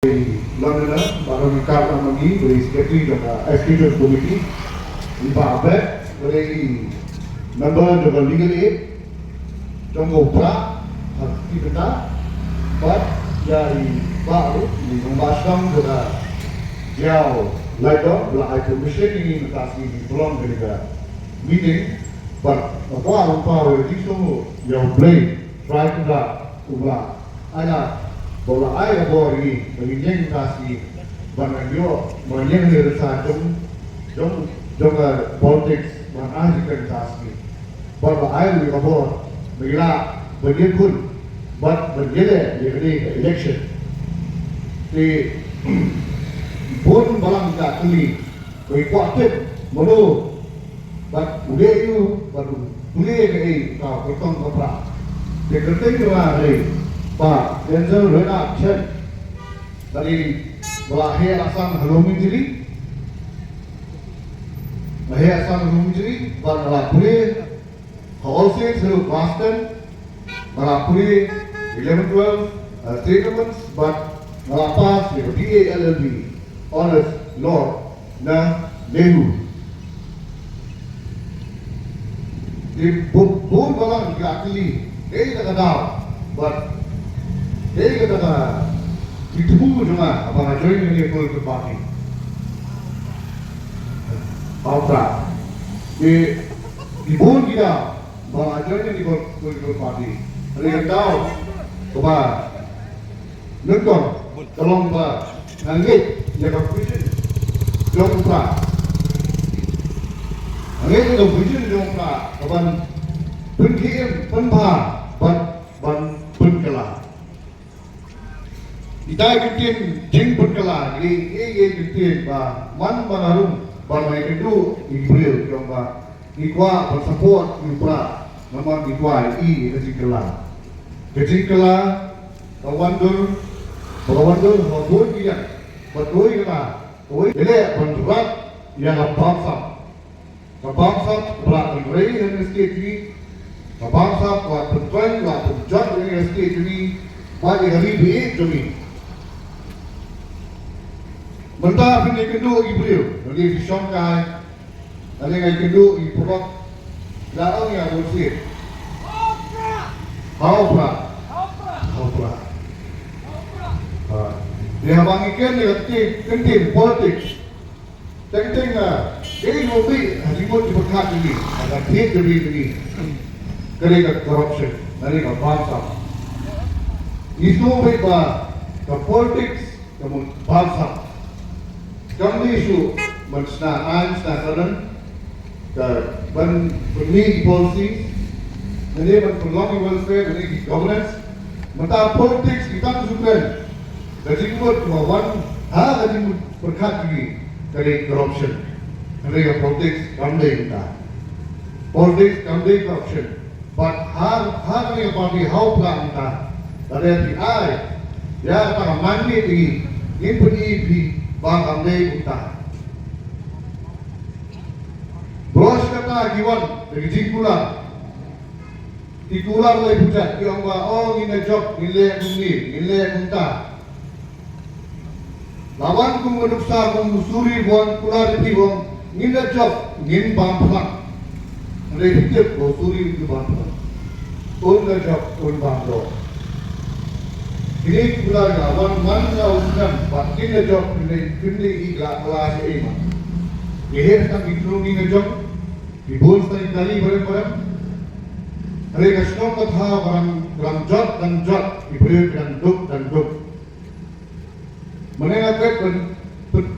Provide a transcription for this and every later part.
London, barang kata magi dari sekretari dan executive committee, lima abad dari member juga legal aid, jangkau pra, hati kita, but dari baru di membahaskan juga jauh later, belah commission ini mengasi belum juga meeting, but apa orang tahu itu semua yang play, try to ubah, ada bahwa ayah bori begini kasih banyak banyak dari satu jom politics banyak juga kasih bahwa ayah lebih kabur begila begini pun but begini jadi election di pun balang tak kuli kuatip malu but udah itu baru boleh ke kau ketong kapra dia kerja mana Pak Denzel Renat Chen dari Lahir Asam Halumi Diri Lahir Asam Halumi Diri dan Malapuri Wholesale to Boston Malapuri 11-12 statements but Malapas with DALLB Honest Lord na Nehu di buong balang diakili ini tak ada but Jadi kata itu cuma apa join ini political party. Apa? Di pun kita apa join ini political party. Hari tahu, coba nonton, tolong pak, nanggit, jaga vision, jom pak. Nanggit jaga vision jom pak, kapan penkiem, penpa, ban penkelah. Kita ikutin jing berkala, jadi ikutin bah man banarum, balai itu ibril jomba, ikwa bersupport ibra, nama ikwa kecil kela, kawandur, kawan dia, betul kita, jadi benturan yang kapamsa berat beri dan state ini, kapamsa buat benturan, buat benturan dengan state ini, pada hari ini jami. Mentah pun dia kenduk ibu dia. Jadi disongkai. Ada yang kenduk ibu pokok. Larang yang bersih. Haupra. Dia abang ikan dia kentin politik. Kentin lah. Dia lebih hajimut diberkat ini. Ada hit ini. Kerana corruption. Kerana bangsa. Itu baiklah. Ke politik. Ke bangsa. Kami isu mencari sasaran dan bermigi polisi, dan prolonging welfare, bermigi governance, mata politik kita sukan, jadi buat kawan, jadi berkat ini dari corruption, dari politik kami kita, politik kami corruption, but hari yang parti how plan kita, dari AI, ya tak mandi ini pun bang ambil utah. Bros kata giwan dari jingkulan, ikulan lagi pucat. Yang oh ini job nilai utah. Lawan kumuduksa kumusuri buan kular di buan nilai job ngin bamplang. Mereka pikir kusuri itu bamplang. Nilai job bamplang. Ini keluarga, mana urusan, batin job pilih kelas ini. Ini kan diturunkan job, dibuat sekali barang. Mereka semua kata barang job dan job diberi dan duk. Mereka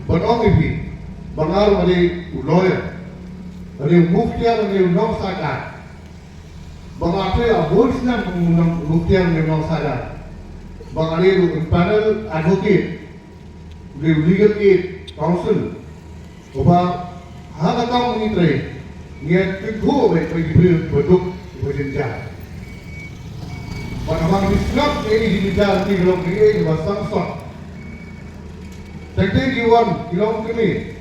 berong ini, bangar dari lawyer, dari muftiar dari undang sadar. Bangar itu abul senang muftiar dari undang sadar. Bangaliru panel advocate, legal aid council, oba hal atau menitrai, niat kedua baik bagi produk berjenjang. Bagaimana Islam ini dibicara di dalam ini bahasa Sang. Teknik iwan ilang kami,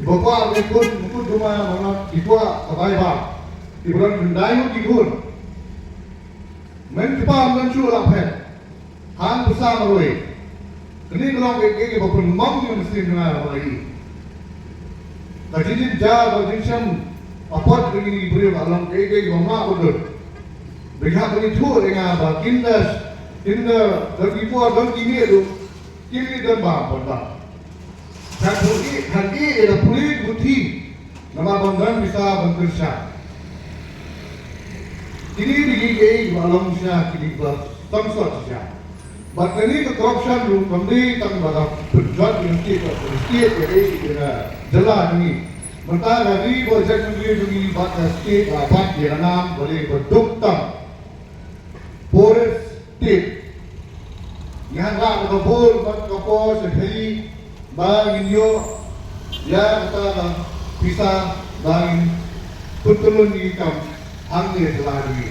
ibawa ikut cuma mana ikut abai bang, iburan mendayu ikut, mencepat mencuri lapar. Han bersama Roy ini kalau ke bapun mam yang mesti dengar lagi. Kajian jauh kajian apa begini beri alam ke mama udah. Berhak ini tu dengan apa kindas dari buat dan kini itu kini dan bapa. Kaki ada pulih bukti nama bandan bisa bekerja. Kini digi alam Malaysia kini bersama saja. Bahkan ini corruption lu kembali tang pada penjual institusi jadi jalan ini. Mentah dari projek negeri batas state dapat dianam boleh berduktam forest state. Yang tak kabul berkapos sehari bagi yo ya kata bisa bagi betul ni kam angin selagi.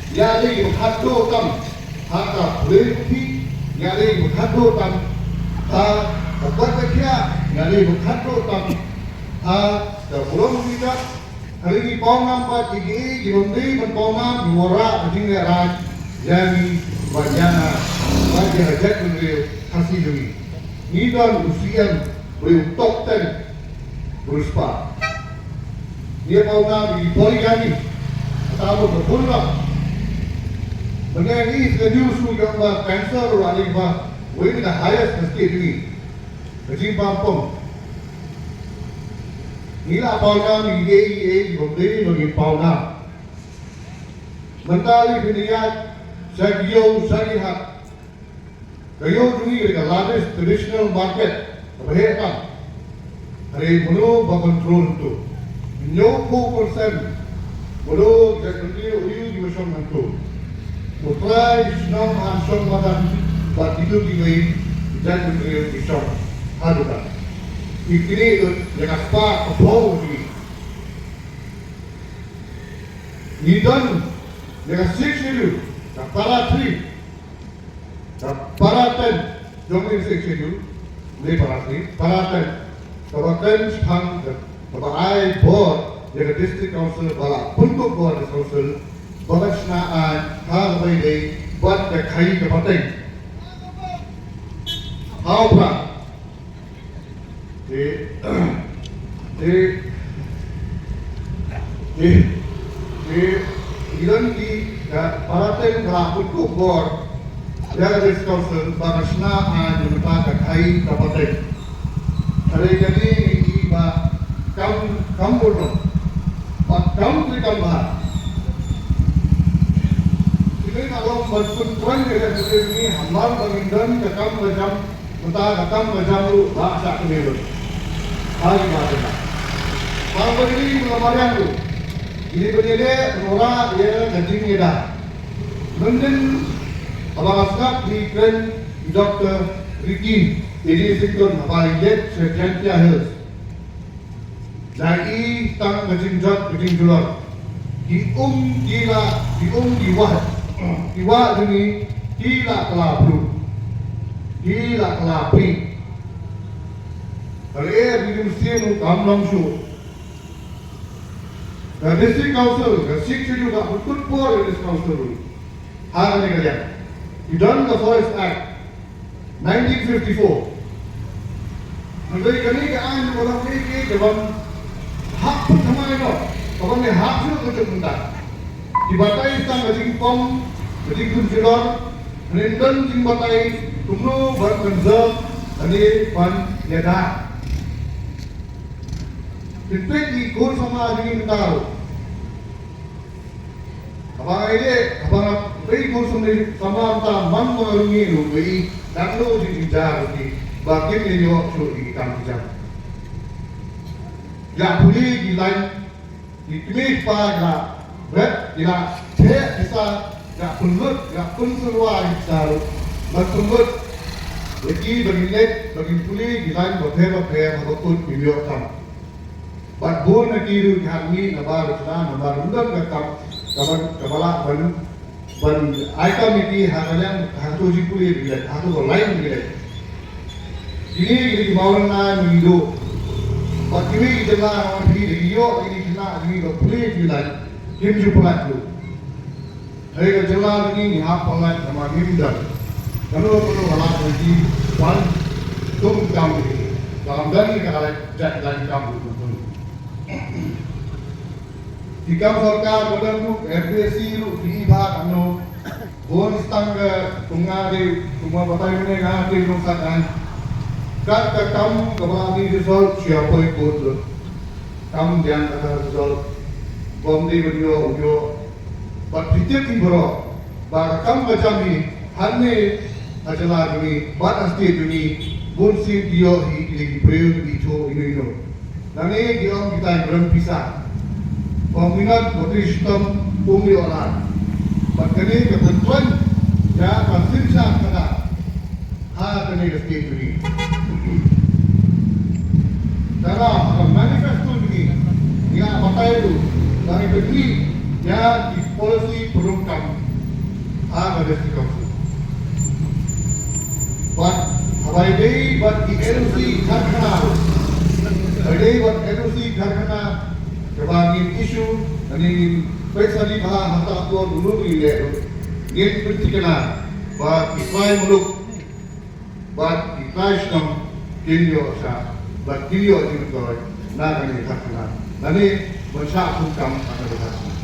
Yari berhadu tam, haka berhenti. Yari berhadu tam, buat kerja. Yari berhadu tam, sebelum kita hari ini pawang apa tinggi, jirundi berpawang muara tinggi raj, jadi wajana wajah hajat mengenai kasih demi. Ini dan usian beruntuk dan beruspa. Dia pawang di poligami atau berpuluh. Benda ini sekarang sudah cancer or alihba, ini the highest stage ini. Kecil pampung. Inilah pauna ni benda bagi pauna. Mentali biniat saya lihat. Kayo ini adalah largest traditional market. Berhebat. Hari mulu berkontrol tu. 90% mulu jadi uyu di macam itu. Utrai senang hansong badan buat hidup di lain dan berdiri di shop hadukan. Ini dengan spa kebau ini. Nidan dengan 6 schedule, para 3, para 10, jomir 6 schedule, ni para 3, para 10. Kalau 10 setang, kalau I board dengan district council, bala untuk board council. Balasnaan hal bayi buat dekai kepating. How pra? Iran di parating berapun kubur. Dia diskursus balasnaan jumpa dekai kepating. Hari ini iba kamu dong. Kamu berikan bahas. Ini kalau berkunjung dengan ini hambar bagindan kakam macam mentah kakam macam lu bahasa keliru. Hari macam. Kalau begini mengamalkan lu, ini berdiri orang dia ganjing ida. Mungkin abang asap di kren Dr. Ricky ini sikun paling jet sekian hills. Jadi tang ganjing jat ganjing jual. Di wah. Iwa ini tidak kelabu, tidak kelapi. Kalau di musim kamlang show, the district council, the six juga betul pun district council. Hari ini kalian, you done the Forest Act, 1954. Menjadi kini kean orang ini dalam hak pun sama itu, orang ni hak juga untuk minta. Dibatai sang ajing pom, ajing kunjulor, rendan jing batai, kumno berkonserv, ani pan yada. Itu ikut sama ajing tahu. Abang ini, abang ikut sama anta man mengarungi rugi, dan lo jing jar di bagian ini waktu di kampung jam. Ya boleh di lain, di klik pada. Berat, tidak bisa, tidak pelut, tidak pun seluar bisa berpelut. Lagi berminat, bagi pulih, di lain berper, berput, biliok tam. Bat bun lagi itu kami, nabar sana, nabar undang kakam, kabalak ban item ini hanya hatu jipuli bilet, hatu lain bilet. Ini bawaan minggu. Bat kini jelah orang ini jelah ini berpulih bilet. Him jumpa tu. Hari kerja ini hak pelan sama him dah. Kalau halal lagi, wan tum kamu ini, dalam dari kalau jadi dari kamu itu. Jika सरकार बदलू एफएसी विभाग अनु बोन स्तंग तुम्हारे तुम्हारा बताइए ने कहा कि लोग साथ कर कम Kabali result siapa ikut kamu yang kata result bomdi video video berpikir timbro bahkan macam ni hanya ajalah ini batas ini bunsi dia ini beriu itu ini dan ini dia kita yang belum bisa peminat putri sistem umri orang berkini ketentuan ya konsensa kata kini resmi ini karena manifesto ini ya apa itu dari begini ya di polisi perungkap ada resmi kausul buat apa ini buat di LC karena ada buat LC karena kebanyakan isu ini spesiali bahawa hantar tuan dulu ini dia bercakap buat Israel muluk buat Israel sistem kini orang buat kini orang itu nak ini karena nanti bersama hukum akan berhasil.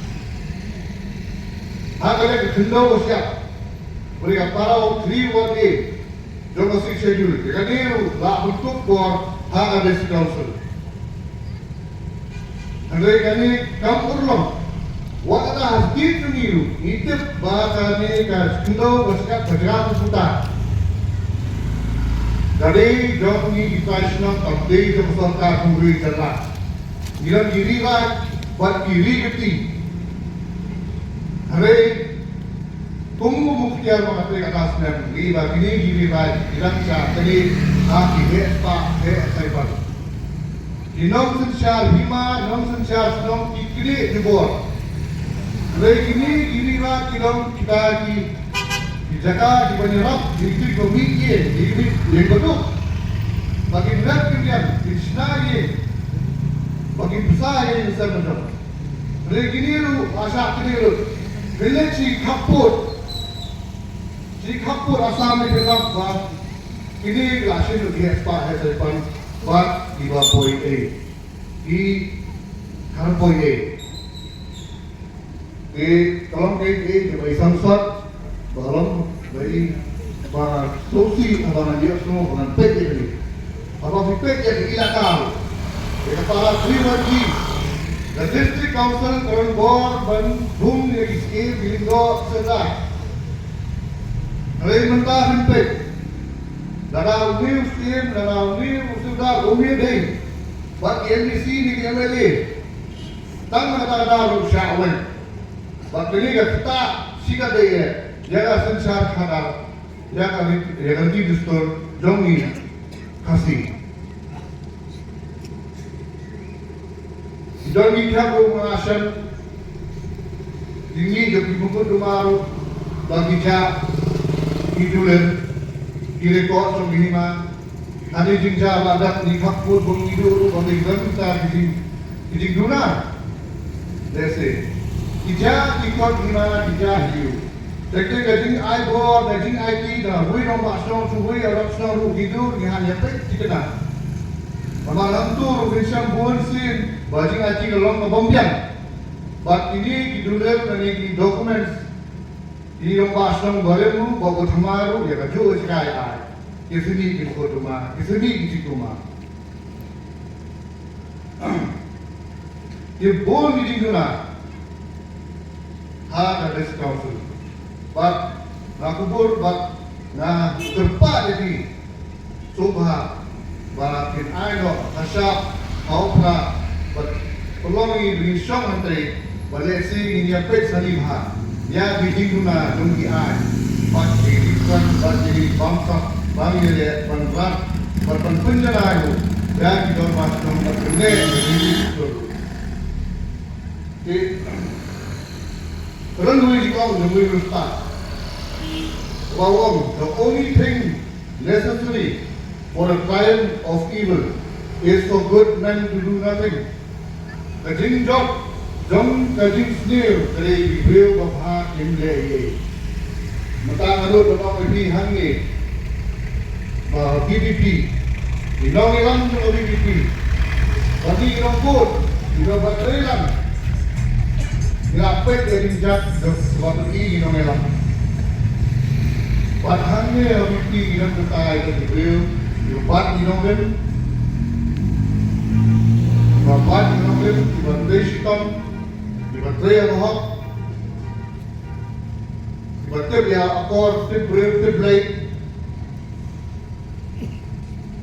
Agar kendau siap mereka parau 318 domestic schedule. Jika dia lah untuk buat hak ada council. Mereka ni kampurlom, waktu hasil pemilu itu bahkan ni kan kendau bersikap bergerak sudah. Dari jom ni kita senang update kepesertaan pemberi jalan. Bila diri kan, buat diri beti. Hari tunggu mukhtiar mengatakan atas dan diri bagi ni diri kan, tidak bisa jadi hak apa saya pada. Di nom sensyar hima, nom sensyar senang ikli dibor. Hari ini diri kan kita dijaga di penyerap, di komisi, di bentuk bagi berat kemudian di senagi bagi besar yang besar benar. Begini lu asal kini lu, bila si kapur asal ni bilang bah ini langsung lu dia sepak hadapan bah di bawah poin A, di kanan poin A. Kalau kita di samsat balam dari para sosi abang dia semua dengan pek ini. Abang pek yang diilakan. Jika para pribadi, the district council turun board dan boom dari skil bilingo sedang. Hari mentah pek. Dalam new scheme, dalam new sudah umir deh. Bagi MDC ni MLA. Tang ada rusyawan. Bagi ni kita sikat deh. Jaga sensyar kadar, jaga ganti distor, jongi kasih. Jongi kamu mengasam, tinggi jadi buku dumaru, bagi cak hiduran, direkod sembilan, hari jinja ladak ni kapur bengidur, bagi gantar di guna, desi, ija ikut guna ija hiu. Jadi gading iPod, gading IT dah, hui nombor asal suhui Arab Saudi hidur ni hanya pek kita. Malam tu Rubinsam buan sin, bajing IT kelong kebombian. Bak ini didulir dan ini dokumen ini nombor asal baremu bawa thamaru ya kaju sekai ai. Kisini di rumah, kisini di rumah. Dia buan di sana. Ada council. Bat nak kubur bat na terpak jadi subha balakin aino asap aupra bat pelongi beri syong antri balik si ini pet salibha ya bijing guna dungi ai bat jadi bangsa bangi le banrat bat penjara itu ya kita masuk dalam kene ini itu kerana dulu kau dulu rustak. Bawang, the only thing necessary for a triumph of evil is for good men to do nothing. Kajing job, jom kajing snail, kare bibiyo babha kimle ye. Matang ano dapat lebih hangi PPP. Inong ilang sa PPP. Bagi inong pun, inong baterai lang. Ilapit dari jat sebab ini inong ilang. Padhangi PPP inong ketay ke beliau. Yupat inong kan. Bapak inong kan di baterai sitam, di baterai yang hot. Betul ya, akor tip-tip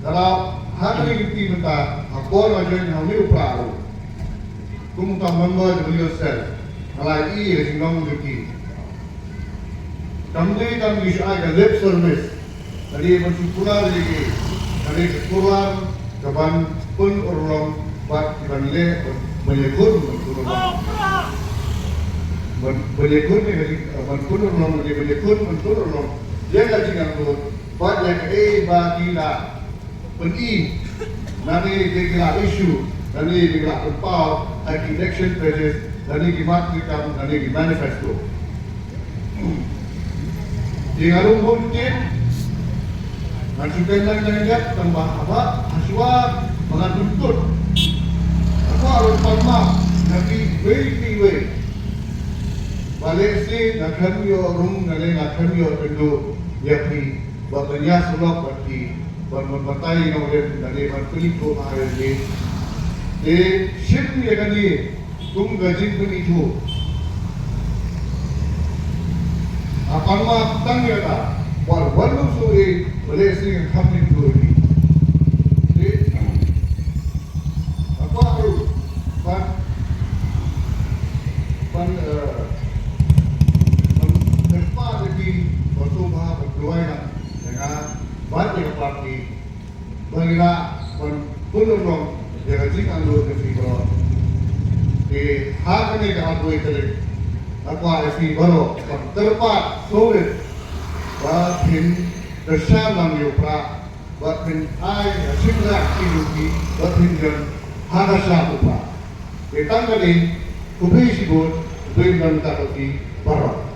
kalau hari ini minta akor aja yang kami upah, kamu tak membuat beliau sel, kalau ini yang nong lagi, kami isu agak lip service, tadi masih pulang lagi, tadi keluar, kapan pun orang buat dibanle menyekut Berlekun ni kasi menturun long ni berlekun menturun long dia lagi nganggut buat yang bagi lah pergi nanti dia isu nanti dia empau election pages nanti gimat kita nanti manifesto dia ngarung mungkin masukkan lagi tambah apa aswa mengatuntut apa harus palma nanti way balik si nakhan yo rung nale nakhan yo tendo yapi batanya sulap bati berbatai nore nale berpilih ko hari ini ship ni kani tum gajin pun itu apa mak tang ya ta walu suri balik si kami tu ini apa harus pan banyak parti mengira menurun dengan jika lu berfibro di hari ini dah aku itu apa isi baru terpat sulit batin tersalam yupra batin ai simlah kiluki batin dan harasa upra ditanggalin kubis ibut kubis dan takoti baru